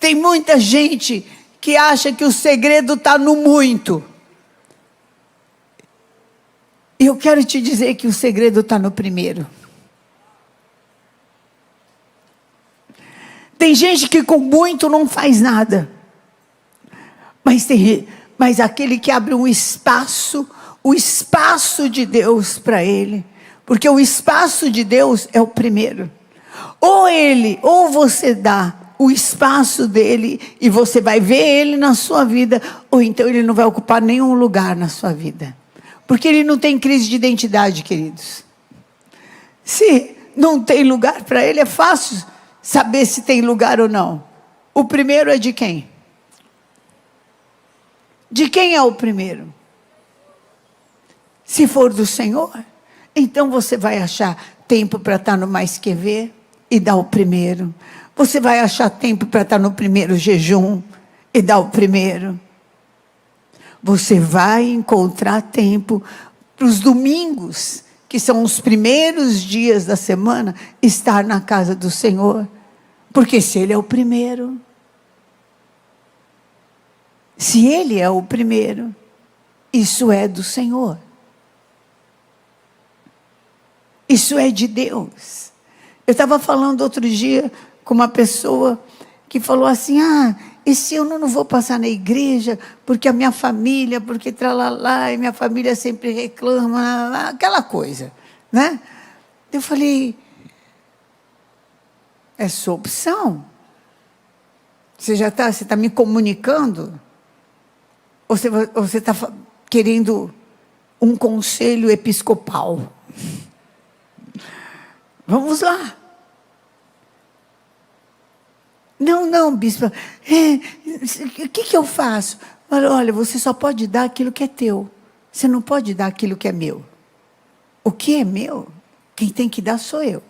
Tem muita gente que acha que o segredo está no muito. E eu quero te dizer que o segredo está no primeiro. Tem gente que com muito não faz nada. Mas aquele que abre um espaço, o espaço de Deus para ele. Porque o espaço de Deus é o primeiro. Ou você dá o espaço dele e você vai ver ele na sua vida, ou então ele não vai ocupar nenhum lugar na sua vida. Porque ele não tem crise de identidade, queridos. Se não tem lugar para ele, é fácil saber se tem lugar ou não. O primeiro é de quem? De quem é o primeiro? Se for do Senhor, então você vai achar tempo para estar no Mais Que Ver e dar o primeiro. Você vai achar tempo para estar no primeiro jejum e dar o primeiro. Você vai encontrar tempo para os domingos, que são os primeiros dias da semana, estar na casa do Senhor. Porque se Ele é o primeiro, se Ele é o primeiro, isso é do Senhor. Isso é de Deus. Eu estava falando outro dia com uma pessoa que falou assim, esse ano eu não vou passar na igreja, porque a minha família, porque tralalá, e minha família sempre reclama, aquela coisa, né? Eu falei, é sua opção. Você está me comunicando? Ou você está querendo um conselho episcopal? Vamos lá. Não, bispo. O que eu faço? Olha, você só pode dar aquilo que é teu. Você não pode dar aquilo que é meu. O que é meu, quem tem que dar sou eu.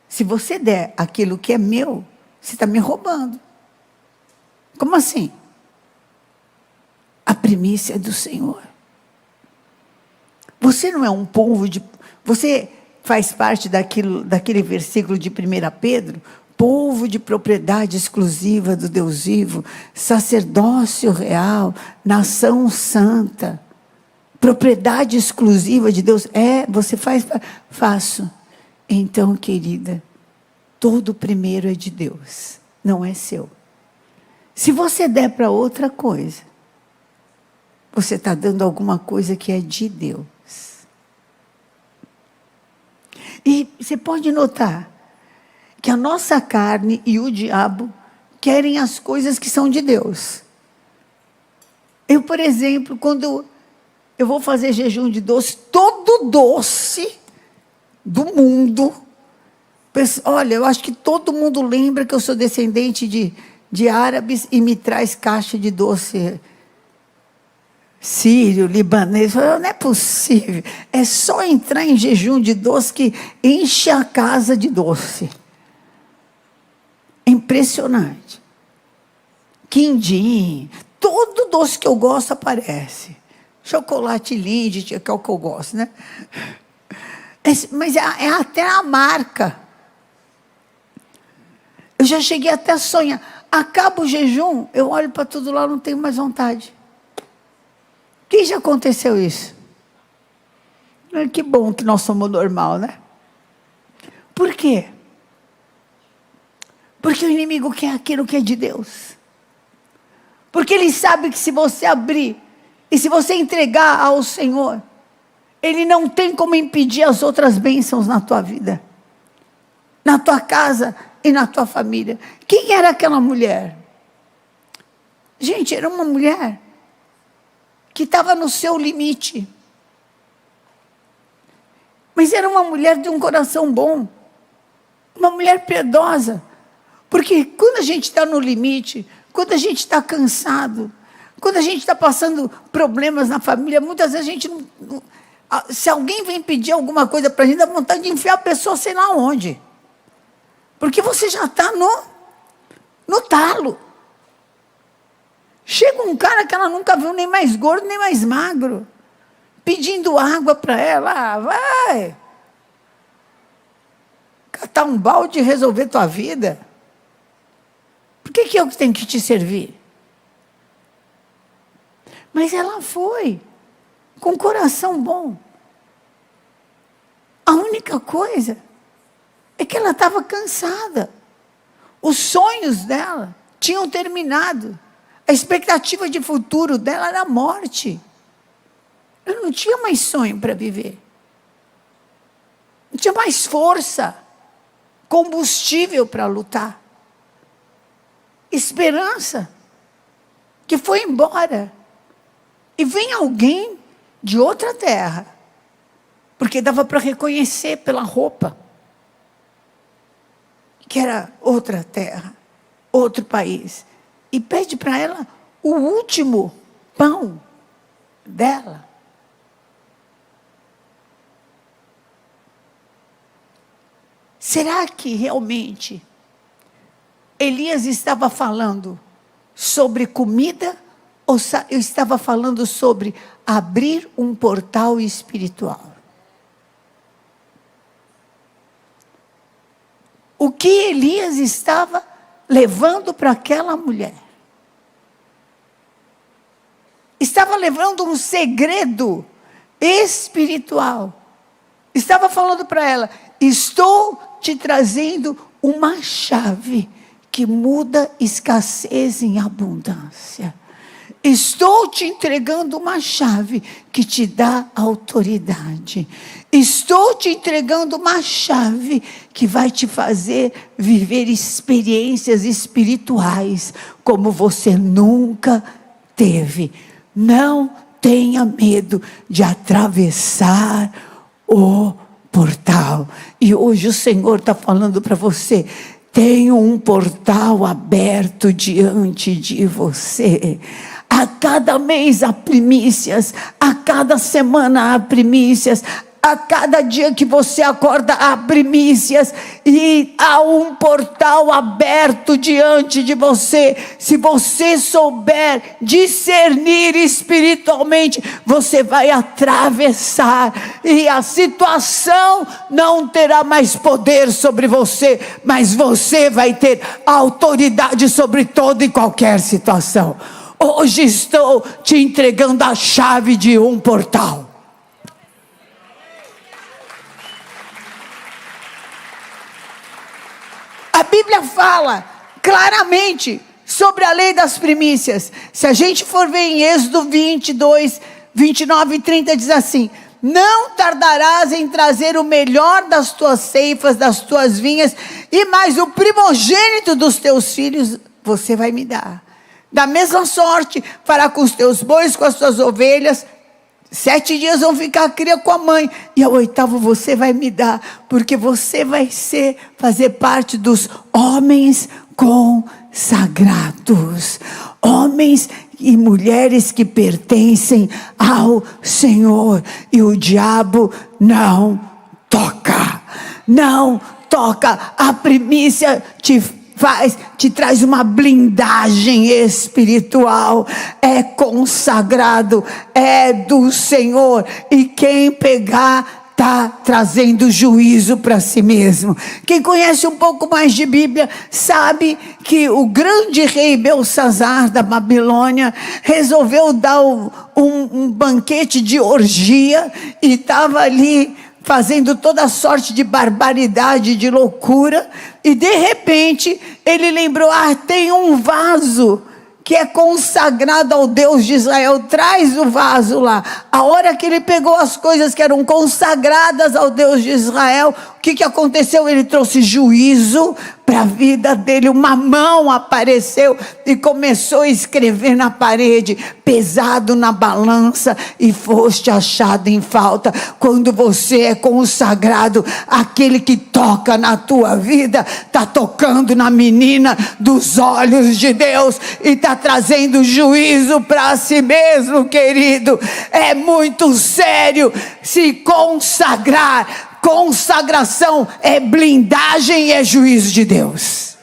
Se você der aquilo que é meu, você está me roubando. Como assim? A primícia é do Senhor. Você não é um povo de... Você faz parte daquele versículo de 1 Pedro... Povo de propriedade exclusiva do Deus vivo, sacerdócio real, nação santa, propriedade exclusiva de Deus. Você faço. Então, querida, todo o primeiro é de Deus, não é seu. Se você der para outra coisa, você está dando alguma coisa que é de Deus. E você pode notar que a nossa carne e o diabo querem as coisas que são de Deus. Eu, por exemplo, quando eu vou fazer jejum de doce, todo doce do mundo, olha, eu acho que todo mundo lembra que eu sou descendente de árabes e me traz caixa de doce sírio, libanês. Não é possível, é só entrar em jejum de doce que enche a casa de doce. Impressionante. Quindim, todo doce que eu gosto aparece. Chocolate Lindt, que é o que eu gosto, né? Mas é até a marca. Eu já cheguei até a sonhar. Acaba o jejum, eu olho para tudo lá, não tenho mais vontade. Quem já aconteceu isso? Que bom que nós somos normal, né? Por quê? Porque o inimigo quer aquilo que é de Deus. Porque ele sabe que se você abrir e se você entregar ao Senhor, Ele não tem como impedir as outras bênçãos na tua vida, na tua casa e na tua família. Quem era aquela mulher? Gente, era uma mulher que estava no seu limite. Mas era uma mulher de um coração bom, uma mulher piedosa. Porque quando a gente está no limite, quando a gente está cansado, quando a gente está passando problemas na família, muitas vezes a gente não, se alguém vem pedir alguma coisa para a gente, dá vontade de enfiar a pessoa sei lá onde. Porque você já está no talo. Chega um cara que ela nunca viu nem mais gordo, nem mais magro, pedindo água para ela. Vai catar um balde e resolver tua vida. Por que eu tenho que te servir? Mas ela foi, com coração bom. A única coisa é que ela estava cansada. Os sonhos dela tinham terminado. A expectativa de futuro dela era a morte. Ela não tinha mais sonho para viver. Não tinha mais força, combustível para lutar. Esperança, que foi embora. E vem alguém de outra terra, porque dava para reconhecer pela roupa, que era outra terra, outro país, e pede para ela o último pão dela. Será que realmente Elias estava falando sobre comida ou eu estava falando sobre abrir um portal espiritual? O que Elias estava levando para aquela mulher? Estava levando um segredo espiritual. Estava falando para ela: estou te trazendo uma chave que muda escassez em abundância. Estou te entregando uma chave que te dá autoridade. Estou te entregando uma chave que vai te fazer viver experiências espirituais como você nunca teve. Não tenha medo de atravessar o portal. E hoje o Senhor está falando para você: tem um portal aberto diante de você. A cada mês há primícias, a cada semana há primícias, a cada dia que você acorda há primícias, e há um portal aberto diante de você. Se você souber discernir espiritualmente, você vai atravessar, e a situação não terá mais poder sobre você, mas você vai ter autoridade sobre toda e qualquer situação. Hoje estou te entregando a chave de um portal. A Bíblia fala claramente sobre a lei das primícias. Se a gente for ver em Êxodo 22, 29 e 30, diz assim: não tardarás em trazer o melhor das tuas ceifas, das tuas vinhas, e mais o primogênito dos teus filhos você vai me dar. Da mesma sorte fará com os teus bois, com as tuas ovelhas. 7 dias vão ficar a cria com a mãe, e ao 8º você vai me dar, porque você vai fazer parte dos homens consagrados, homens e mulheres que pertencem ao Senhor, e o diabo não toca, não toca. A primícia te traz uma blindagem espiritual, é consagrado, é do Senhor, e quem pegar está trazendo juízo para si mesmo. Quem conhece um pouco mais de Bíblia sabe que o grande rei Belsazar da Babilônia resolveu dar um banquete de orgia, e estava ali fazendo toda sorte de barbaridade, de loucura, e de repente ele lembrou: tem um vaso que é consagrado ao Deus de Israel, traz o vaso lá. A hora que ele pegou as coisas que eram consagradas ao Deus de Israel, o que aconteceu? Ele trouxe juízo para a vida dele. Uma mão apareceu e começou a escrever na parede: pesado na balança e foste achado em falta. Quando você é consagrado, aquele que toca na tua vida está tocando na menina dos olhos de Deus e está trazendo juízo para si mesmo, querido. É muito sério se consagrar. Consagração é blindagem e é juízo de Deus.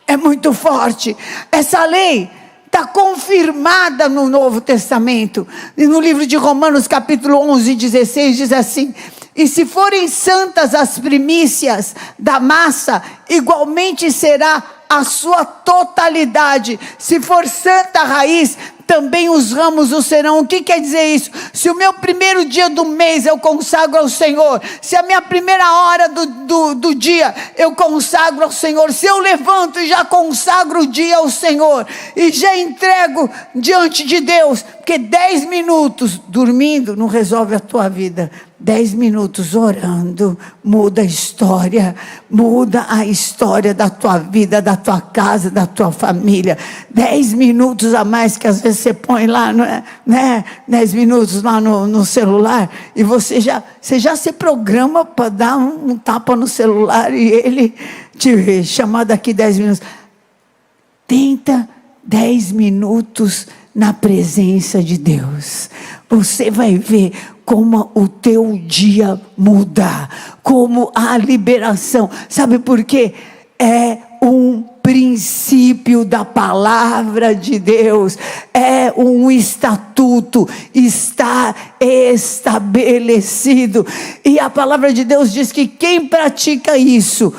É muito forte. Essa lei está confirmada no Novo Testamento. E no livro de Romanos, capítulo 11, 16, diz assim: e se forem santas as primícias da massa, igualmente será a sua totalidade. Se for santa raiz, também os ramos o serão. O que quer dizer isso? Se o meu primeiro dia do mês eu consagro ao Senhor, se a minha primeira hora do dia eu consagro ao Senhor, se eu levanto e já consagro o dia ao Senhor, e já entrego diante de Deus, porque 10 minutos dormindo não resolve a tua vida. 10 minutos orando muda a história da tua vida, da tua casa, da tua família. 10 minutos a mais que às vezes você põe lá, né? 10 minutos lá no celular, e você já se programa para dar um tapa no celular e ele te chamar daqui 10 minutos. Tenta 10 minutos na presença de Deus. Você vai ver como o teu dia muda, como a liberação. Sabe por quê? É um princípio da palavra de Deus, é um estatuto, está estabelecido. E a palavra de Deus diz que quem pratica isso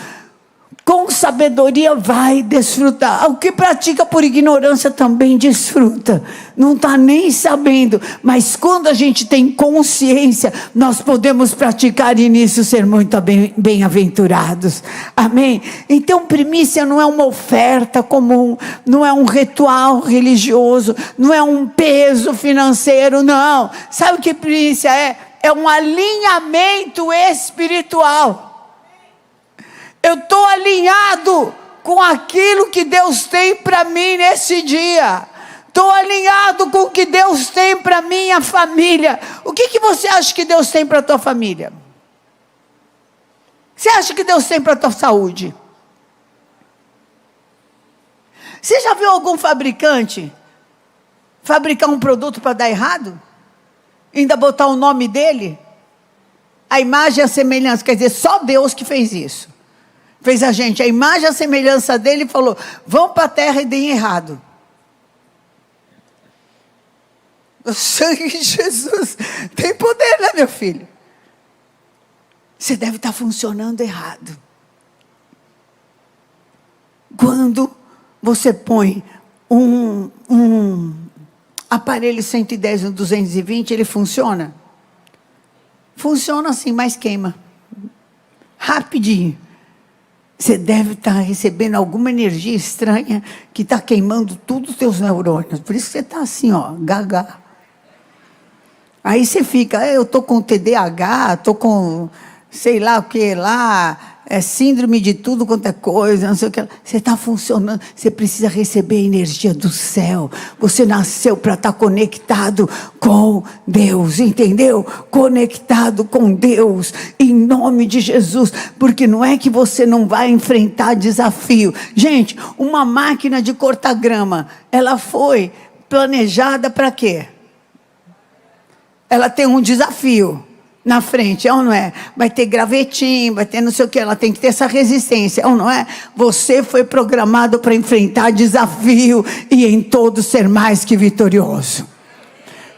com sabedoria vai desfrutar. O que pratica por ignorância também desfruta. Não está nem sabendo. Mas quando a gente tem consciência, nós podemos praticar e nisso ser muito bem-aventurados. Amém? Então primícia não é uma oferta comum, não é um ritual religioso, não é um peso financeiro, não. Sabe o que primícia é? É um alinhamento espiritual. Eu estou alinhado com aquilo que Deus tem para mim nesse dia. Estou alinhado com o que Deus tem para minha família. O que você acha que Deus tem para a tua família? Você acha que Deus tem para a tua saúde? Você já viu algum fabricante fabricar um produto para dar errado? Ainda botar o nome dele? A imagem e a semelhança, quer dizer, só Deus que fez isso. Fez a gente, a imagem e a semelhança dele, e falou, vão para a terra e deem errado. O sangue de Jesus tem poder, né, meu filho? Você deve estar funcionando errado. Quando você põe um aparelho 110 no 220, ele funciona? Funciona assim, mas queima. Rapidinho. Você deve estar recebendo alguma energia estranha que está queimando todos os teus neurônios. Por isso que você está assim, ó, gaga. Aí você fica, eu estou com TDAH, estou com sei lá o que lá, síndrome de tudo quanto é coisa, não sei o que. Você está funcionando, você precisa receber a energia do céu. Você nasceu para estar conectado com Deus, entendeu? Conectado com Deus, em nome de Jesus, porque não é que você não vai enfrentar desafio. Gente, uma máquina de cortar grama, ela foi planejada para quê? Ela tem um desafio na frente, é ou não é? Vai ter gravetinho, vai ter não sei o que, ela tem que ter essa resistência, é ou não é? Você foi programado para enfrentar desafio e em todo ser mais que vitorioso.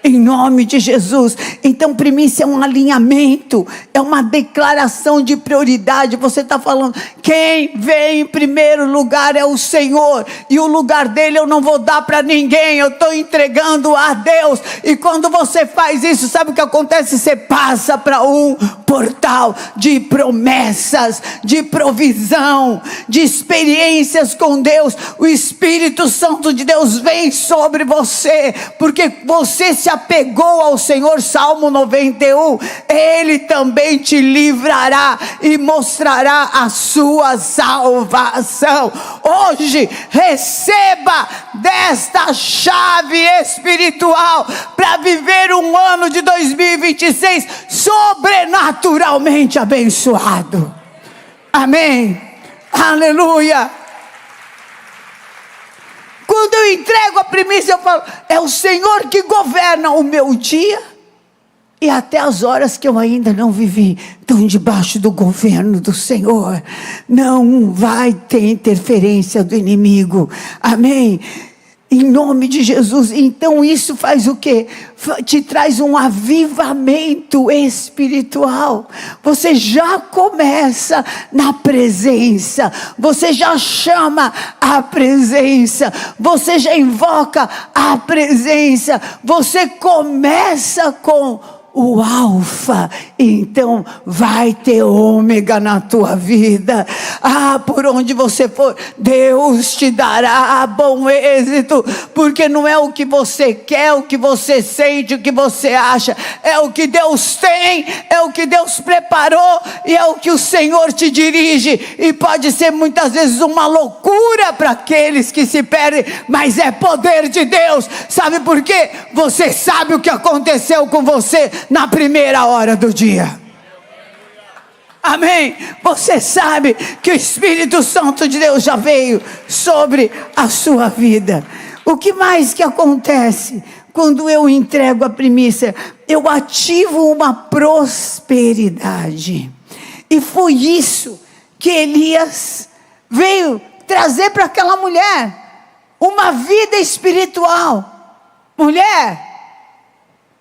Em nome de Jesus. Então primícia é um alinhamento, é uma declaração de prioridade. Você está falando, quem vem em primeiro lugar é o Senhor, e o lugar dele eu não vou dar para ninguém, eu estou entregando a Deus. E quando você faz isso, sabe o que acontece? Você passa para um portal de promessas, de provisão, de experiências com Deus. O Espírito Santo de Deus vem sobre você, porque você se apegou ao Senhor. Salmo 91, Ele também te livrará e mostrará a sua salvação. Hoje receba desta chave espiritual para viver um ano de 2026 sobrenaturalmente abençoado. Amém, aleluia. Quando eu entrego a primícia, eu falo, é o Senhor que governa o meu dia, e até as horas que eu ainda não vivi, estão debaixo do governo do Senhor. Não vai ter interferência do inimigo, amém? Em nome de Jesus. Então isso faz o quê? Te traz um avivamento espiritual. Você já começa na presença. Você já chama a presença. Você já invoca a presença. Você começa com o alfa, então vai ter ômega na tua vida. Por onde você for, Deus te dará bom êxito, porque não é o que você quer, o que você sente, o que você acha, é o que Deus tem, é o que Deus preparou, e é o que o Senhor te dirige. E pode ser muitas vezes uma loucura para aqueles que se perdem, mas é poder de Deus. Sabe por quê? Você sabe o que aconteceu com você na primeira hora do dia. Amém? Você sabe que o Espírito Santo de Deus já veio sobre a sua vida. O que mais que acontece quando eu entrego a primícia? Eu ativo uma prosperidade. E foi isso que Elias veio trazer para aquela mulher. Uma vida espiritual. Mulher,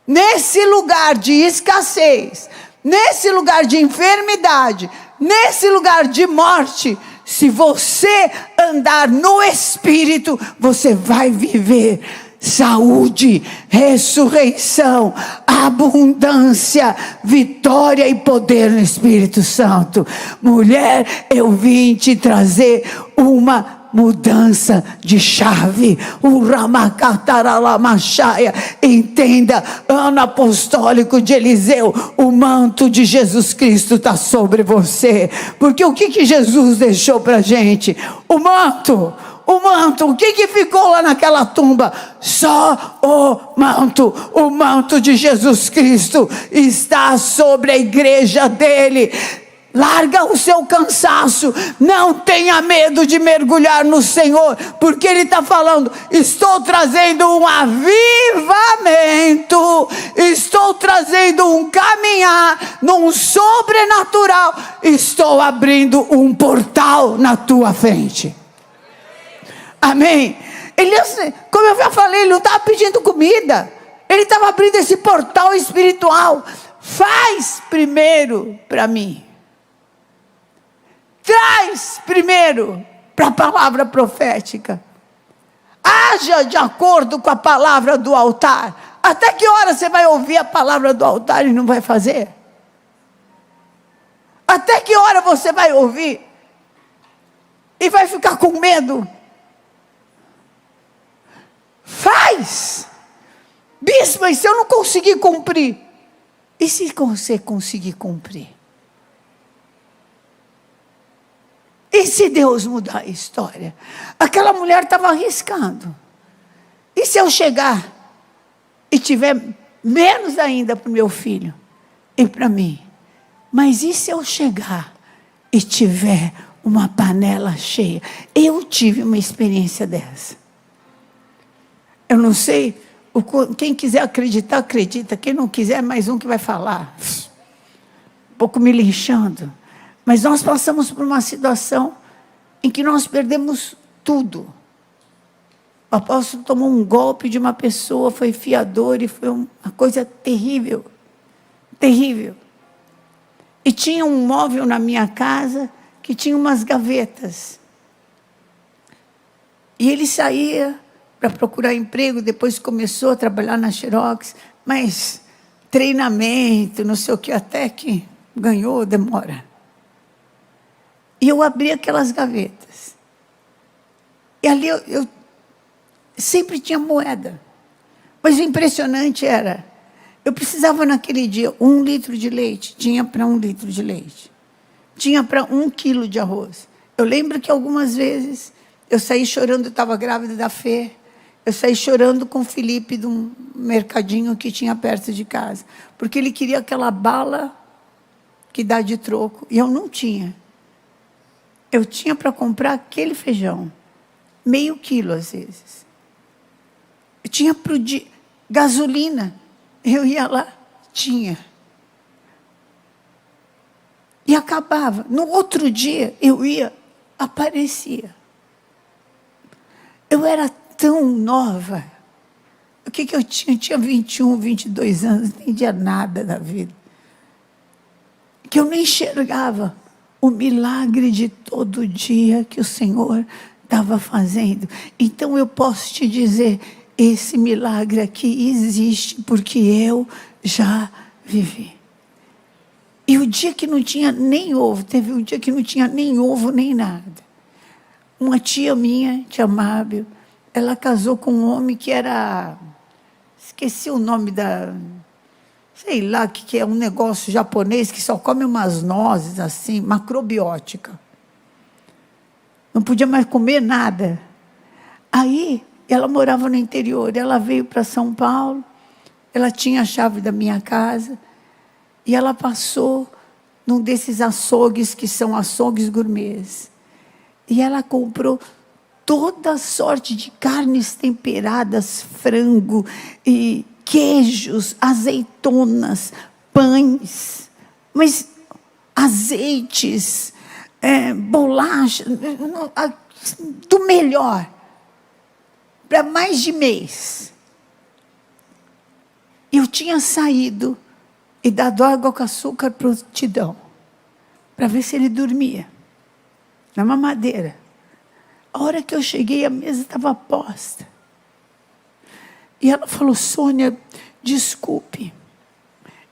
nesse lugar de escassez, nesse lugar de enfermidade, nesse lugar de morte, se você andar no Espírito, você vai viver saúde, ressurreição, abundância, vitória e poder no Espírito Santo. Mulher, eu vim te trazer uma mudança de chave. O Ramacataralamachaya. Entenda, ano apostólico de Eliseu, o manto de Jesus Cristo está sobre você. Porque o que Jesus deixou para a gente? O manto. O manto, o que ficou lá naquela tumba? Só o manto de Jesus Cristo está sobre a igreja dele. Larga o seu cansaço, não tenha medo de mergulhar no Senhor, porque Ele está falando: estou trazendo um avivamento, estou trazendo um caminhar num sobrenatural, estou abrindo um portal na tua frente. Amém? Elias, como eu já falei, ele não estava pedindo comida, ele estava abrindo esse portal espiritual. Faz primeiro para mim. Traz primeiro para a palavra profética. Haja de acordo com a palavra do altar. Até que hora você vai ouvir a palavra do altar e não vai fazer? Até que hora você vai ouvir e vai ficar com medo? Faz. Bispo, mas se eu não conseguir cumprir? E se você conseguir cumprir? E se Deus mudar a história? Aquela mulher estava arriscando. E se eu chegar e tiver menos ainda para o meu filho e para mim? Mas e se eu chegar e tiver uma panela cheia? Eu tive uma experiência dessa. Eu não sei, quem quiser acreditar, acredita. Quem não quiser, mais um que vai falar. Um pouco me linchando. Mas nós passamos por uma situação em que nós perdemos tudo. O apóstolo tomou um golpe de uma pessoa, foi fiador e foi uma coisa terrível. Terrível. E tinha um móvel na minha casa que tinha umas gavetas. E ele saía para procurar emprego, depois começou a trabalhar na Xerox, mas treinamento, não sei o que, até que ganhou, demora. E eu abri aquelas gavetas. E ali eu sempre tinha moeda. Mas o impressionante era, eu precisava naquele dia 1 litro de leite, tinha para 1 litro de leite. Tinha para 1 quilo de arroz. Eu lembro que algumas vezes eu saí chorando, eu estava grávida da Fê. Eu saí chorando com o Felipe de um mercadinho que tinha perto de casa. Porque ele queria aquela bala que dá de troco. E eu não tinha. Eu tinha para comprar aquele feijão. Meio quilo, às vezes. Eu tinha para o dia. Gasolina. Eu ia lá, tinha. E acabava. No outro dia, eu ia, aparecia. Eu era tão nova. O que eu tinha? Eu tinha 21, 22 anos, não entendia nada da vida. Que eu nem enxergava o milagre de todo dia que o Senhor estava fazendo. Então eu posso te dizer, esse milagre aqui existe, porque eu já vivi. E o dia que não tinha nem ovo, teve um dia que não tinha nem ovo, nem nada. Uma tia minha, tia Mábio, ela casou com um homem que era... Esqueci o nome da... Sei lá, que é um negócio japonês que só come umas nozes assim, macrobiótica. Não podia mais comer nada. Aí, ela morava no interior, ela veio para São Paulo, ela tinha a chave da minha casa, e ela passou num desses açougues que são açougues gourmets. E ela comprou toda sorte de carnes temperadas, frango, e queijos, azeitonas, pães, mas azeites, bolacha, do melhor, para mais de mês. Eu tinha saído e dado água com açúcar para o Tidão, para ver se ele dormia, na mamadeira. A hora que eu cheguei, a mesa estava posta. E ela falou, Sônia, desculpe,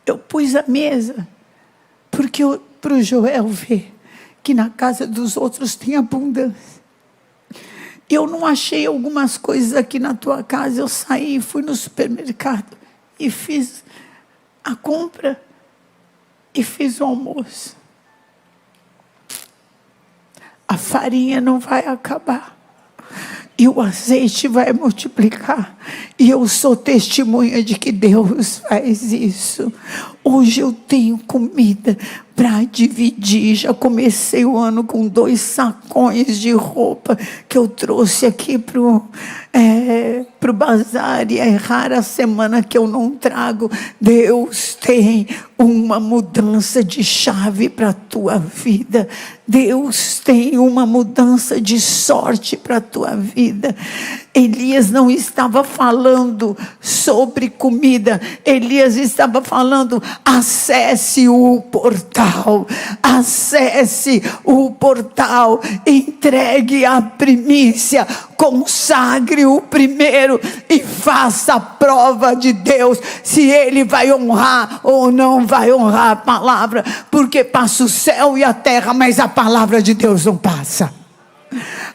eu pus a mesa porque para o Joel ver que na casa dos outros tem abundância. Eu não achei algumas coisas aqui na tua casa, eu saí, fui no supermercado e fiz a compra e fiz o almoço. A farinha não vai acabar. E o azeite vai multiplicar. E eu sou testemunha de que Deus faz isso. Hoje eu tenho comida para dividir. Já comecei o ano com 2 sacões de roupa que eu trouxe aqui para o bazar. E é rara a semana que eu não trago. Deus tem uma mudança de chave para a tua vida. Deus tem uma mudança de sorte para a tua vida. Elias não estava falando sobre comida. Elias estava falando, acesse o portal. Acesse o portal. Entregue a primícia. Consagre o primeiro e faça a prova de Deus. Se Ele vai honrar ou não vai honrar a palavra. Porque passa o céu e a terra, mas a palavra de Deus não passa.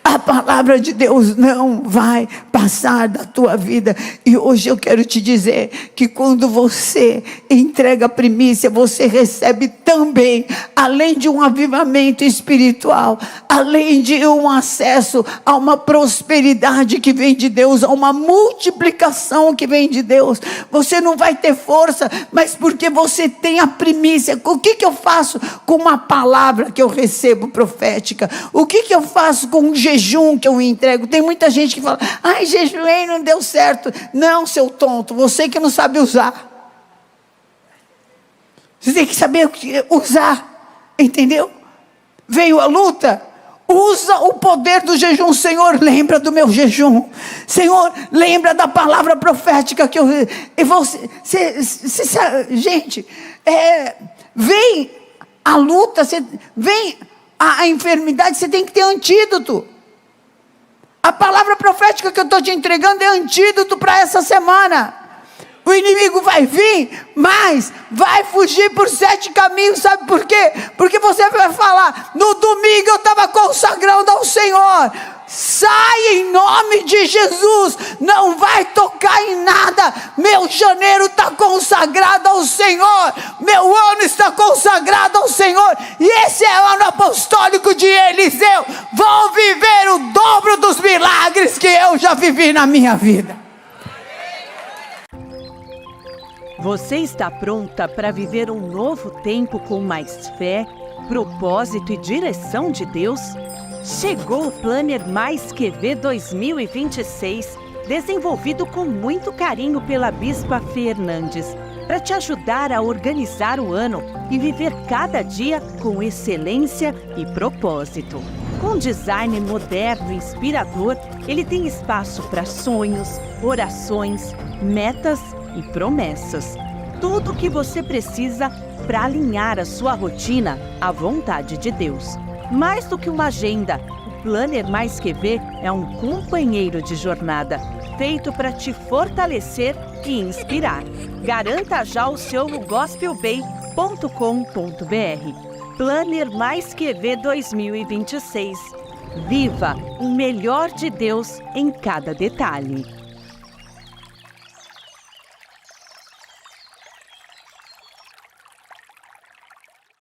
A palavra de Deus não vai passar da tua vida. E hoje eu quero te dizer que quando você entrega a primícia, você recebe também, além de um avivamento espiritual, além de um acesso a uma prosperidade que vem de Deus, a uma multiplicação que vem de Deus. Você não vai ter força, mas porque você tem a primícia. O que eu faço com uma palavra que eu recebo profética? O que eu faço com um jejum que eu entrego? Tem muita gente que fala, ai, jejuei, não deu certo. Não, seu tonto, você que não sabe usar. Você tem que saber usar, entendeu? Veio a luta, usa o poder do jejum. Senhor, lembra do meu jejum. Senhor, lembra da palavra profética que eu... E gente, vem a luta, vem a enfermidade, você tem que ter antídoto. A palavra profética que eu estou te entregando é antídoto para essa semana. O inimigo vai vir, mas vai fugir por 7 caminhos. Sabe por quê? Porque você vai falar, no domingo eu estava consagrando ao Senhor. Sai em nome de Jesus, não vai tocar em nada. Meu janeiro está consagrado ao Senhor, meu ano está consagrado ao Senhor, e esse é o ano apostólico de Eliseu. Vou viver o dobro dos milagres que eu já vivi na minha vida. Você está pronta para viver um novo tempo com mais fé, propósito e direção de Deus? Chegou o Planner Mais QV 2026, desenvolvido com muito carinho pela Bispa Fernandes, para te ajudar a organizar o ano e viver cada dia com excelência e propósito. Com design moderno e inspirador, ele tem espaço para sonhos, orações, metas e promessas. Tudo o que você precisa para alinhar a sua rotina à vontade de Deus. Mais do que uma agenda, o Planner Mais QV é um companheiro de jornada, feito para te fortalecer e inspirar. Garanta já o seu no gospelbay.com.br. Planner Mais QV 2026. Viva o melhor de Deus em cada detalhe.